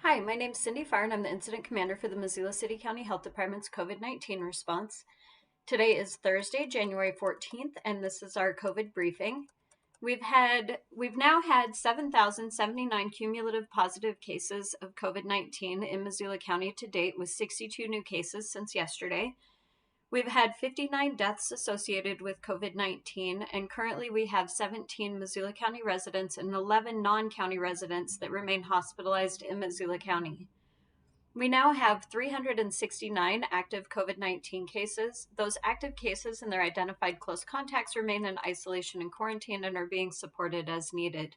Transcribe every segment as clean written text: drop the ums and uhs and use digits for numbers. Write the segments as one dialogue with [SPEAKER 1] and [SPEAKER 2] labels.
[SPEAKER 1] Hi, my name's Cindy Farr, and I'm the Incident Commander for the Missoula County Health Department's COVID-19 response. Today is Thursday, January 14th, and this is our COVID briefing. We've now had 7,079 cumulative positive cases of COVID-19 in Missoula County to date, with 62 new cases since yesterday. We've had 59 deaths associated with COVID-19, and currently we have 17 Missoula County residents and 11 non-county residents that remain hospitalized in Missoula County. We now have 369 active COVID-19 cases. Those active cases and their identified close contacts remain in isolation and quarantine and are being supported as needed.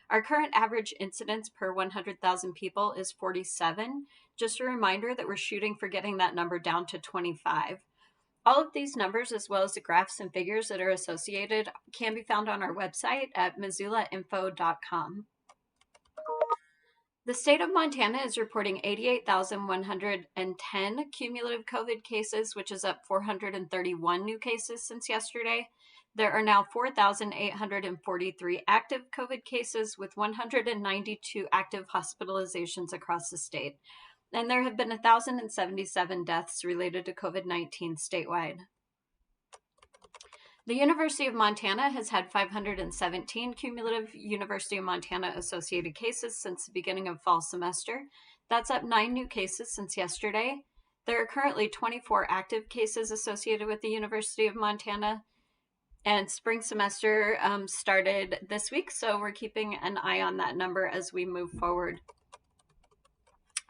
[SPEAKER 1] Our current average incidence per 100,000 people is 47. Just a reminder that we're shooting for getting that number down to 25. All of these numbers, as well as the graphs and figures that are associated, can be found on our website at missoulainfo.com. The state of Montana is reporting 88,110 cumulative COVID cases, which is up 431 new cases since yesterday. There are now 4,843 active COVID cases with 192 active hospitalizations across the state. And there have been 1,077 deaths related to COVID-19 statewide. The University of Montana has had 517 cumulative University of Montana associated cases since the beginning of fall semester. That's up 9 new cases since yesterday. There are currently 24 active cases associated with the University of Montana, and spring semester started this week, so we're keeping an eye on that number as we move forward.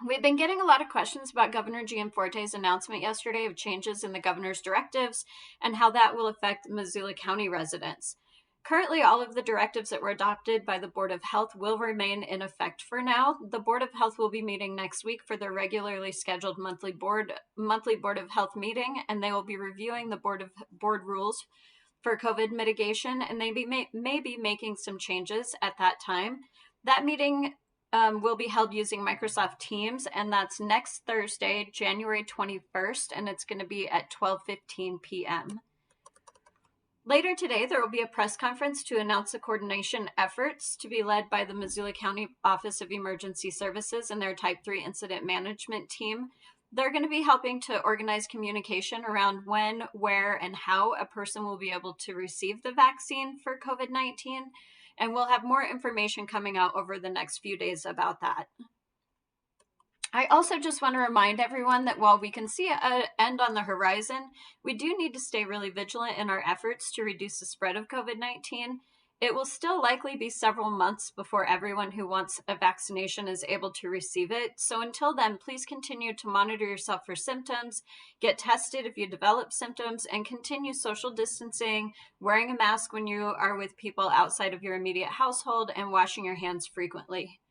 [SPEAKER 1] We've been getting a lot of questions about Governor Gianforte's announcement yesterday of changes in the governor's directives and how that will affect Missoula County residents. Currently, all of the directives that were adopted by the Board of Health will remain in effect for now. The Board of Health will be meeting next week for their regularly scheduled monthly Board of Health meeting, and they will be reviewing the board rules for COVID mitigation, and they may be making some changes at that time. That meeting will be held using Microsoft Teams, and that's next Thursday, January 21st, and it's going to be at 12:15 p.m. Later today, there will be a press conference to announce the coordination efforts to be led by the Missoula County Office of Emergency Services and their Type 3 Incident Management team. They're going to be helping to organize communication around when, where, and how a person will be able to receive the vaccine for COVID-19. And we'll have more information coming out over the next few days about that. I also just want to remind everyone that while we can see an end on the horizon, we do need to stay really vigilant in our efforts to reduce the spread of COVID-19. It will still likely be several months before everyone who wants a vaccination is able to receive it. So until then, please continue to monitor yourself for symptoms, get tested if you develop symptoms, and continue social distancing, wearing a mask when you are with people outside of your immediate household, and washing your hands frequently.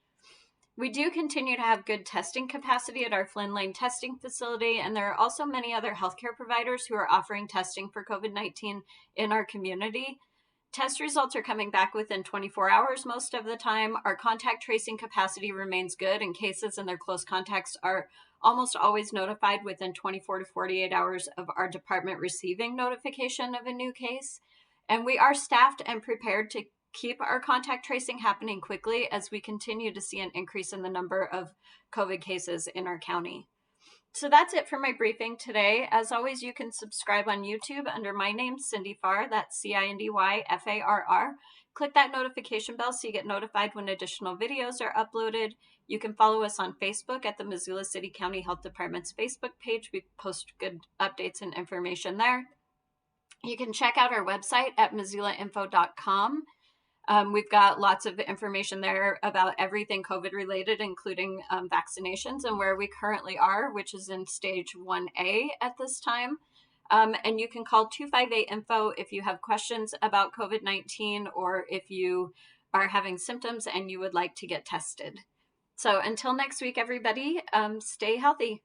[SPEAKER 1] We do continue to have good testing capacity at our Flynn Lane testing facility, and there are also many other healthcare providers who are offering testing for COVID-19 in our community. Test results are coming back within 24 hours most of the time. Our contact tracing capacity remains good, and cases and their close contacts are almost always notified within 24 to 48 hours of our department receiving notification of a new case. And we are staffed and prepared to keep our contact tracing happening quickly as we continue to see an increase in the number of COVID cases in our county. So that's it for my briefing today. As always, you can subscribe on YouTube under my name, Cindy Farr. That's CindyFarr. Click that notification bell so you get notified when additional videos are uploaded. You can follow us on Facebook at the Missoula City County Health Department's Facebook page. We post good updates and information there. You can check out our website at missoulainfo.com. We've got lots of information there about everything COVID related, including vaccinations and where we currently are, which is in stage 1A at this time. And you can call 258-INFO if you have questions about COVID-19 or if you are having symptoms and you would like to get tested. So until next week, everybody, stay healthy.